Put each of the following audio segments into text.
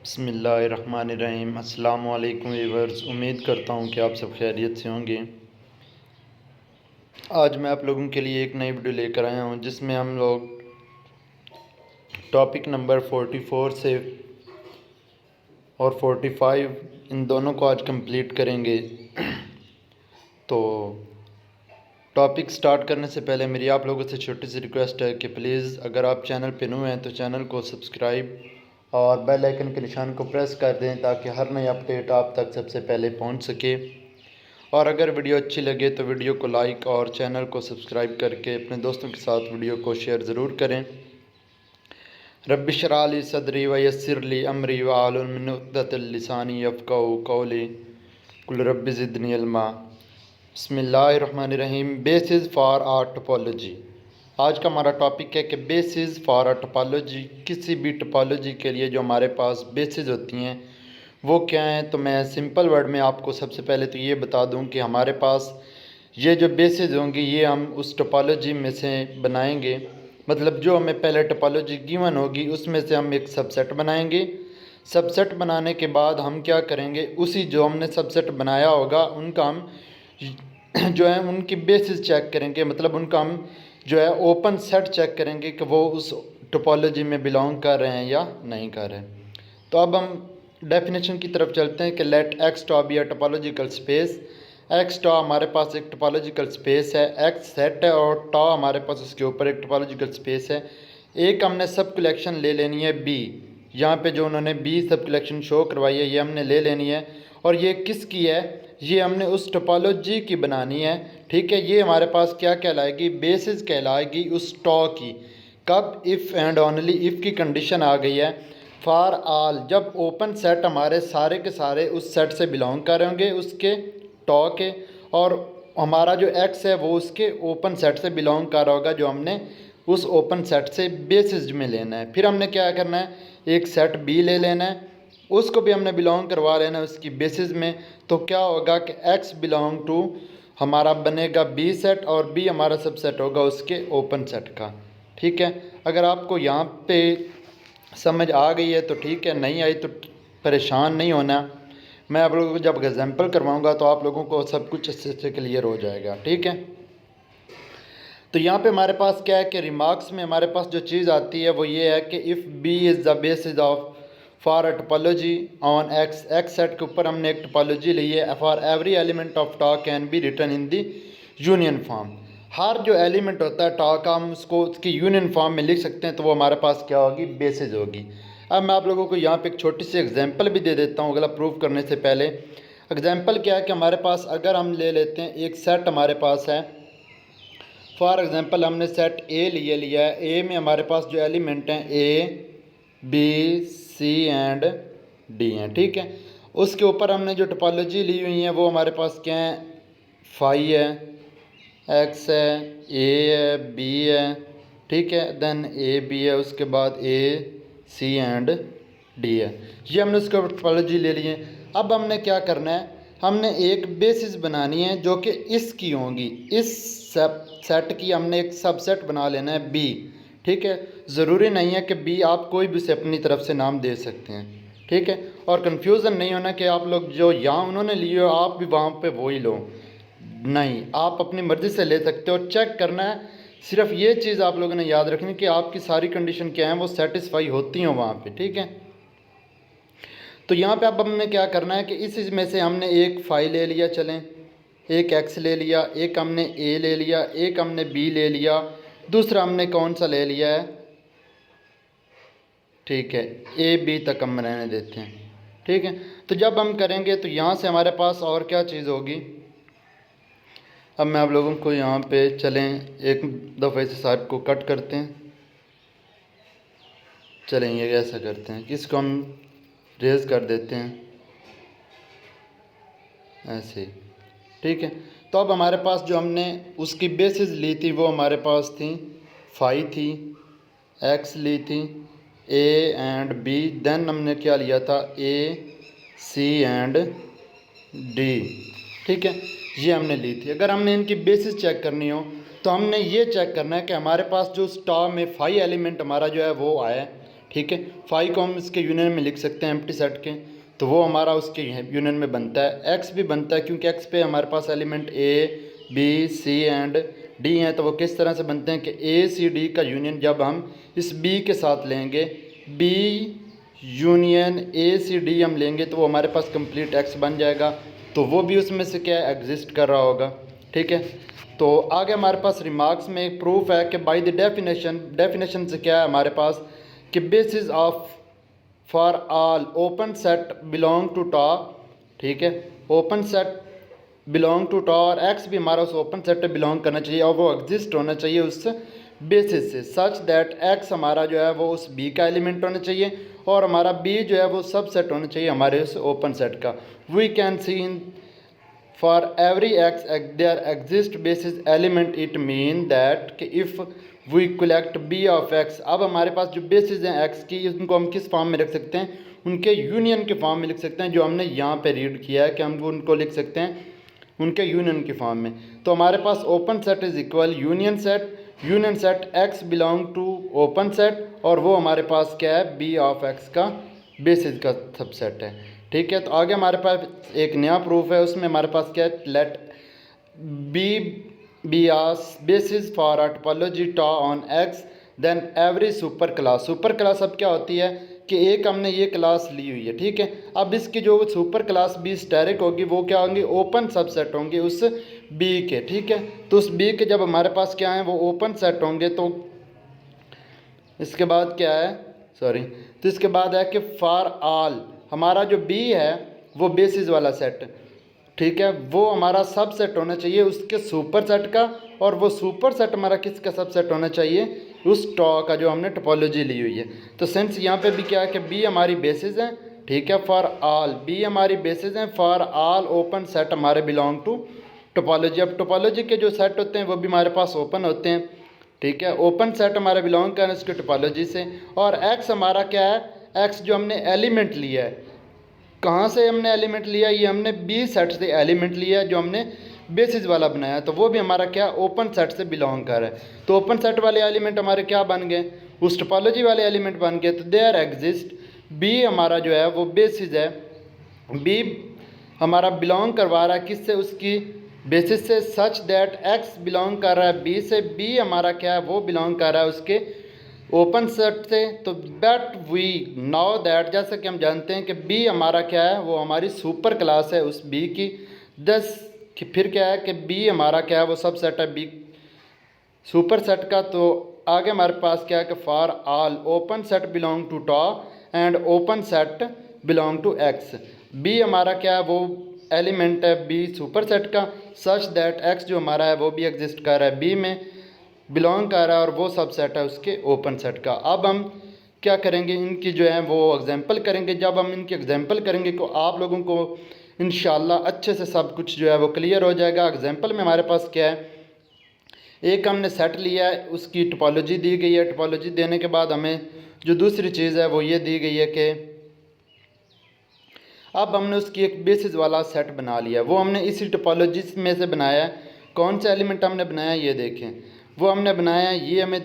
बिस्मिल्लाहिर्रहमानिर्रहीम। अस्सलाम वालेकुम व्यूअर्स, उम्मीद करता हूँ कि आप सब खैरियत से होंगे। आज मैं आप लोगों के लिए एक नई वीडियो लेकर आया हूँ जिसमें हम लोग टॉपिक नंबर 44 से और 45 इन दोनों को आज कंप्लीट करेंगे। तो टॉपिक स्टार्ट करने से पहले मेरी आप लोगों से छोटी सी रिक्वेस्ट है कि प्लीज़ अगर आप चैनल पे न्यू हैं तो चैनल को सब्सक्राइब और बेल आइकन के निशान को प्रेस कर दें ताकि हर नई अपडेट आप तक सबसे पहले पहुंच सके। और अगर वीडियो अच्छी लगे तो वीडियो को लाइक और चैनल को सब्सक्राइब करके अपने दोस्तों के साथ वीडियो को शेयर ज़रूर करें। रब्बि इश्रह ली सदरी व यस्सिर ली अमरी वाहलुल मिन उक़दतल लिसानी यफ़क़हू क़ौली कुल रब्बि ज़िदनी इल्मा। बिस्मिल्लाहिर्रहमानिर्रहीम। Basis for uh topology. आज का हमारा टॉपिक है कि बेसिस फॉर अ टोपोलॉजी। किसी भी टोपोलॉजी के लिए जो हमारे पास बेसिस होती हैं वो क्या हैं। तो मैं सिंपल वर्ड में आपको सबसे पहले तो ये बता दूं कि हमारे पास ये जो बेसिस होंगी ये हम उस टोपोलॉजी में से बनाएंगे। मतलब जो हमें पहले टोपोलॉजी गिवन होगी उसमें से हम एक सबसेट बनाएंगे। सबसेट बनाने के बाद हम क्या करेंगे, उसी जो हमने सबसेट बनाया होगा उनका हम जो है उनकी बेसिस चेक करेंगे। मतलब उनका हम जो है ओपन सेट चेक करेंगे कि वो उस टोपोलॉजी में बिलोंग कर रहे हैं या नहीं कर रहे हैं। तो अब हम डेफिनेशन की तरफ चलते हैं कि let X tau be a topological space. X tau हमारे पास एक टोपोलॉजिकल स्पेस है, एक्स सेट है और टॉ हमारे पास उसके ऊपर एक टोपोलॉजिकल स्पेस है। एक हमने सब कलेक्शन ले लेनी है बी। यहाँ पे जो उन्होंने बी सब कलेक्शन शो करवाई है ये हमने ले लेनी है। और ये किसकी है, ये हमने उस टोपोलॉजी की बनानी है। ठीक है, ये हमारे पास क्या कहलाएगी, बेसिस कहलाएगी उस टॉ की। कब, इफ़ एंड ओनली इफ़ की कंडीशन आ गई है। फॉर आल, जब ओपन सेट हमारे सारे के सारे उस सेट से बिलोंग कर होंगे उसके टॉ के, और हमारा जो एक्स है वो उसके ओपन सेट से बिलोंग कर रहा होगा जो हमने उस ओपन सेट से बेसिस में लेना है। फिर हमने क्या करना है, एक सेट बी ले लेना है, उसको भी हमने बिलोंग करवा लेना है उसकी बेसिस में। तो क्या होगा कि एक्स बिलोंग टू हमारा बनेगा बी सेट और बी हमारा सबसेट होगा उसके ओपन सेट का। ठीक है, अगर आपको यहाँ पे समझ आ गई है तो ठीक है, नहीं आई तो परेशान नहीं होना। मैं आप लोगों को जब एग्जाम्पल करवाऊँगा तो आप लोगों को सब कुछ अच्छे से क्लियर हो जाएगा। ठीक है, तो यहाँ पे हमारे पास क्या है कि रिमार्क्स में हमारे पास जो चीज़ आती है वो ये है कि if B is the basis of for a topology on X. X set के ऊपर हमने एक टोपोलॉजी ली है। For every element of tau can be written in the union form. हर जो एलिमेंट होता है टॉ का हम उसको उसकी यूनियन फॉर्म में लिख सकते हैं, तो वो हमारे पास क्या होगी, बेसिस होगी। अब मैं आप लोगों को यहाँ पे एक छोटी सी एग्जांपल भी दे देता हूँ अगला प्रूव करने से पहले। एग्जांपल क्या है कि हमारे पास अगर हम ले लेते हैं एक सेट हमारे पास है। फॉर एग्जांपल हमने सेट ए लिया है। ए में हमारे पास जो एलिमेंट हैं A B C and D हैं। ठीक है, उसके ऊपर हमने जो टोपोलॉजी ली हुई है वो हमारे पास क्या है, फाई है, एक्स है, ए है, बी है। ठीक है, देन ए बी है, उसके बाद ए सी एंड डी है। ये हमने उसके ऊपर टोपोलॉजी ले ली है। अब हमने क्या करना है, हमने एक बेसिस बनानी है जो कि इसकी होगी। इस सब सेट की हमने एक सबसेट बना लेना है बी। ठीक है, ज़रूरी नहीं है कि बी आप कोई भी से अपनी तरफ से नाम दे सकते हैं। ठीक है, और कन्फ्यूज़न नहीं होना कि आप लोग जो यहाँ उन्होंने लिए हो आप भी वहाँ पे वही लो। नहीं, आप अपनी मर्ज़ी से ले सकते हो। चेक करना है, सिर्फ ये चीज़ आप लोगों ने याद रखनी कि आपकी सारी कंडीशन क्या है वो सेटिस्फाई होती हो वहाँ पे। ठीक है, तो यहाँ पे अब हमने क्या करना है कि इस में से हमने एक फाइल ले लिया, चलें एक एक्स ले लिया, एक हमने ए ले लिया, एक हमने बी ले लिया, दूसरा हमने कौन सा ले लिया है, ठीक है ए बी तक हम रहने देते हैं। ठीक है, तो जब हम करेंगे तो यहाँ से हमारे पास और क्या चीज़ होगी। अब मैं आप लोगों को यहाँ पे चलें एक दफ़े से सारे को कट करते हैं। चलें ये ऐसा करते हैं कि इसको हम रेज कर देते हैं ऐसे। ठीक है, तो अब हमारे पास जो हमने उसकी बेसिस ली थी वो हमारे पास थी फाई थी, एक्स ली थी, ए एंड बी, देन हमने क्या लिया था ए सी एंड डी। ठीक है, ये हमने ली थी। अगर हमने इनकी बेसिस चेक करनी हो तो हमने ये चेक करना है कि हमारे पास जो स्टार में फाई एलिमेंट हमारा जो है वो आया है। ठीक है। फाइव को हम इसके यूनियन में लिख सकते हैं एम्प्टी सेट के, तो वो हमारा उसके यूनियन में बनता है। एक्स भी बनता है क्योंकि एक्स पे हमारे पास element A B C and D हैं, तो वो किस तरह से बनते हैं कि ए सी डी का यूनियन जब हम इस बी के साथ लेंगे, B union A C D हम लेंगे तो वो हमारे पास कंप्लीट एक्स बन जाएगा, तो वो भी उसमें से क्या एग्जिस्ट कर रहा होगा, ठीक है। तो आगे हमारे पास रिमार्क्स में एक प्रूफ है कि बाय द डेफिनेशन से क्या है हमारे पास कि basis of for all open set belong to tau, ठीक है, open set belong to tau और एक्स भी हमारा उस ओपन सेट पे बिलोंग करना चाहिए और वो एग्जिस्ट होना चाहिए उस बेसिस से, सच दैट एक्स हमारा जो है वो उस बी का एलिमेंट होना चाहिए और हमारा बी जो है वो सब सेट होना चाहिए हमारे उस ओपन सेट का। We can see in for every X there exist basis element, it mean that कि if we collect B of X, अब हमारे पास जो बेसिस हैं एक्स की उनको हम किस फॉर्म में रख सकते हैं, उनके यूनियन के फॉर्म में लिख सकते हैं, जो हमने यहाँ पे रीड किया है कि हम उनको लिख सकते हैं उनके यूनियन के फॉर्म में। तो हमारे पास open set is equal union set X belong to open set और वो हमारे पास क्या है बी ऑफ एक्स का बेसिस का सबसेट है, ठीक है। तो आगे हमारे पास एक नया प्रूफ है, उसमें हमारे पास क्या है, let B be as basis for a topology tau on X then every super class अब क्या होती है कि एक हमने ये क्लास ली हुई है, ठीक है। अब इसकी जो सुपर क्लास बी स्टेरिक होगी वो क्या होंगी, ओपन सबसेट होंगे उस बी के, ठीक है। तो उस बी के जब हमारे पास क्या है वो ओपन सेट होंगे, तो इसके बाद क्या है, तो इसके बाद है कि फॉर ऑल हमारा जो बी है वो बेसिस वाला सेट, ठीक है, वो हमारा सब सेट होना चाहिए उसके सुपर सेट का, और वो सुपर सेट हमारा किसका सब सेट होना चाहिए, उस टॉ का जो हमने टोपोलॉजी ली हुई है। तो सेंस यहाँ पे भी क्या है कि बी हमारी बेसिस है, ठीक है, फॉर ऑल बी हमारी बेसिस हैं, फॉर ऑल ओपन सेट हमारे बिलोंग टू टोपोलॉजी। अब टोपोलॉजी के जो सेट होते हैं वो भी हमारे पास ओपन होते हैं, ठीक है, ओपन सेट हमारे बिलोंग करें उसके टोपोलॉजी से। और एक्स हमारा क्या है, एक्स जो हमने एलिमेंट लिया है, कहाँ से हमने एलिमेंट लिया, ये हमने बी सेट से एलिमेंट लिया है जो हमने बेसिस वाला बनाया, तो वो भी हमारा क्या ओपन सेट से बिलोंग कर रहा है। तो ओपन सेट वाले एलिमेंट हमारे क्या बन गए, उस टोपोलॉजी वाले एलिमेंट बन गए। तो देयर एग्जिस्ट बी हमारा जो है वो बेसिस है, बी हमारा बिलोंग करवा रहा है किससे, उसकी बेसिस से, सच दैट एक्स बिलोंग कर रहा है बी से, बी हमारा क्या है वो बिलोंग कर रहा है उसके ओपन सेट से। तो बट वी नाउ दैट, जैसा कि हम जानते हैं कि बी हमारा क्या है वो हमारी सुपर क्लास है उस बी की, दस कि फिर क्या है कि बी हमारा क्या है वो सब सेट है बी सुपर सेट का। तो आगे हमारे पास क्या है कि for all open set belong to tau and open set belong to X, B हमारा क्या है वो एलिमेंट है बी सुपर सेट का, सच दैट एक्स जो हमारा है वो भी एग्जिस्ट कर रहा है बी में, बिलोंग कर रहा है और वो सब सेट है उसके ओपन सेट का। अब हम क्या करेंगे, इनकी जो है वो एग्जांपल करेंगे। जब हम इनकी एग्जांपल करेंगे तो आप लोगों को इंशाल्लाह अच्छे से सब कुछ जो है वो क्लियर हो जाएगा। एग्जांपल में हमारे पास क्या है, एक हमने सेट लिया है, उसकी टोपोलॉजी दी गई है, टोपोलॉजी देने के बाद हमें जो दूसरी चीज़ है वो ये दी गई है कि अब हमने उसकी एक बेसिस वाला सेट बना लिया, वो हमने इसी टोपोलॉजी में से बनाया है। कौन सा एलिमेंट हमने बनाया ये देखें, वो हमने बनाया है, ये हमें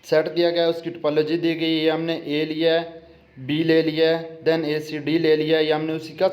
सेट दिया गया है, उसकी टोपोलॉजी दी गई है, हमने ए लिया है, बी ले लिया है, देन ए सी डी ले लिया है, या हमने उसी का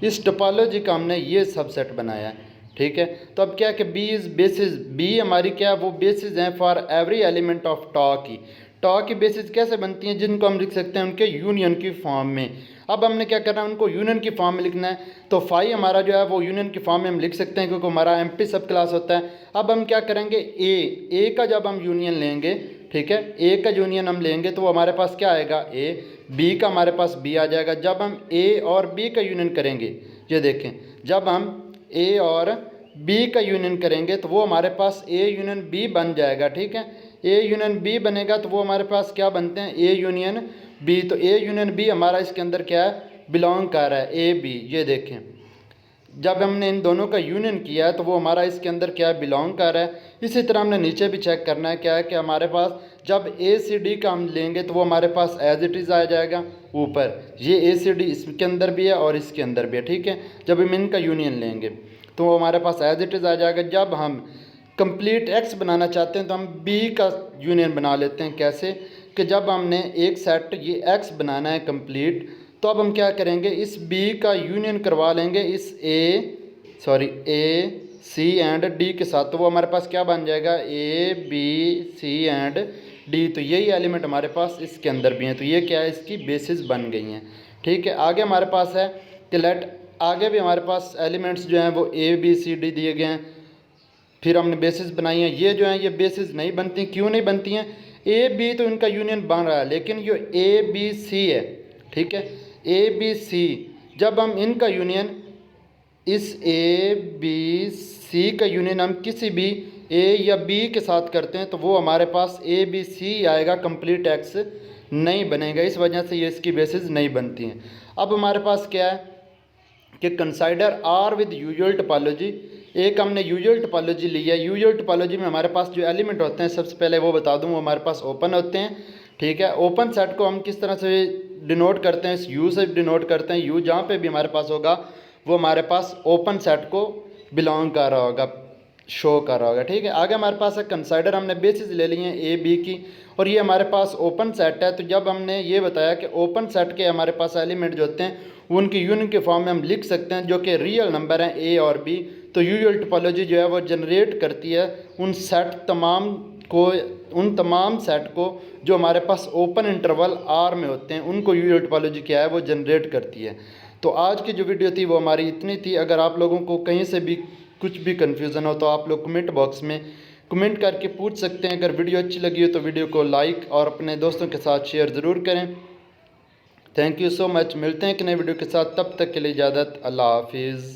इस टोपोलॉजी का हमने ये सब सेट बनाया है, ठीक है। तो अब क्या है कि बी इज़ बेसिस, बी हमारी क्या वो बेसिस हैं फॉर एवरी एलिमेंट ऑफ टॉ की। टॉ की बेसिस कैसे बनती हैं, जिनको हम लिख सकते हैं उनके यूनियन की फॉर्म में। अब हमने क्या करना है, उनको यूनियन की फॉर्म में लिखना है, तो फाई हमारा जो है वो यूनियन की फॉर्म में हम लिख सकते हैं क्योंकि हमारा एम्प्टी सब क्लास होता है। अब हम क्या करेंगे, ए का जब हम यूनियन लेंगे, ठीक है, ए का यूनियन हम लेंगे तो हमारे पास क्या आएगा ए, बी का हमारे पास बी आ जाएगा। जब हम ए और बी का यूनियन करेंगे, ये देखें, जब हम ए और बी का यूनियन करेंगे तो वो हमारे पास ए यूनियन बी बन जाएगा, ठीक है। ए यूनियन बी बनेगा तो वो हमारे पास क्या बनते हैं, ए यूनियन बी। तो ए यूनियन बी हमारा इसके अंदर क्या है, बिलोंग कर रहा है ए बी। ये देखें, जब हमने इन दोनों का यूनियन किया है तो वो हमारा इसके अंदर क्या है, बिलोंग कर रहा है। इसी तरह हमने नीचे भी चेक करना है, क्या है कि हमारे पास जब ए सी डी का हम लेंगे तो वो हमारे पास एज इट इज़ आ जाएगा ऊपर, ये ए सी डी इसके अंदर भी है और इसके अंदर भी है, ठीक है। जब हम इनका यूनियन लेंगे तो वो हमारे पास एज इट इज़ आ जाएगा। जब हम कंप्लीट एक्स बनाना चाहते हैं तो हम बी का यूनियन बना लेते हैं, कैसे कि जब हमने एक सेट ये एक्स बनाना है कंप्लीट, तो अब हम क्या करेंगे, इस बी का यूनियन करवा लेंगे इस ए सी एंड डी के साथ। तो वो हमारे पास क्या बन जाएगा, A B C and D. तो यही एलिमेंट हमारे पास इसके अंदर भी हैं। तो ये क्या है, इसकी बेसिस बन गई हैं। ठीक है, आगे हमारे पास है कि लेट, आगे भी हमारे पास एलिमेंट्स जो हैं वो ए बी सी डी दिए गए हैं, फिर हमने बेसिस बनाई हैं। ये जो हैं ये बेसिस नहीं बनती, क्यों नहीं बनती हैं, ए बी तो इनका यूनियन बन रहा है, लेकिन जो ए बी सी है, ठीक है, ए बी सी, जब हम इनका यूनियन, इस ए बी सी का यूनियन हम किसी भी ए या बी के साथ करते हैं तो वो हमारे पास ए बी सी आएगा, कंप्लीट एक्स नहीं बनेगा। इस वजह से ये इसकी बेसिस नहीं बनती हैं। अब हमारे पास क्या है कि consider R with usual topology. एक हमने यूजुअल टोपोलॉजी ली है। यूजुअल टोपोलॉजी में हमारे पास जो एलिमेंट होते हैं, सबसे पहले वो बता दूं, वो हमारे पास ओपन होते हैं। ठीक है, ओपन सेट को हम किस तरह से डिनोट करते हैं, इस यू से डिनोट करते हैं। यू जहाँ पे भी हमारे पास होगा वो हमारे पास ओपन सेट को बिलोंग कर रहा होगा, शो कर रहा होगा। ठीक है, आगे हमारे पास है कंसाइडर, हमने बेसिस ले ली हैं ए बी की, और ये हमारे पास ओपन सेट है। तो जब हमने ये बताया कि ओपन सेट के हमारे पास एलिमेंट जो होते हैं उनकी यूनियन के फॉर्म में हम लिख सकते हैं, जो कि रियल नंबर हैं ए और बी। तो यूजुअल टोपोलॉजी जो है वो जनरेट करती है उन तमाम सेट को जो हमारे पास ओपन इंटरवल आर में होते हैं, उनको यूजुअल टोपोलॉजी क्या है वो जनरेट करती है। तो आज की जो वीडियो थी वो हमारी इतनी थी। अगर आप लोगों को कहीं से भी कुछ भी कन्फ्यूज़न हो तो आप लोग कमेंट बॉक्स में कमेंट करके पूछ सकते हैं। अगर वीडियो अच्छी लगी हो तो वीडियो को लाइक और अपने दोस्तों के साथ शेयर ज़रूर करें। Thank you so much. मिलते हैं एक नए वीडियो के साथ, तब तक के लिए इजाज़त, अल्लाह हाफिज़।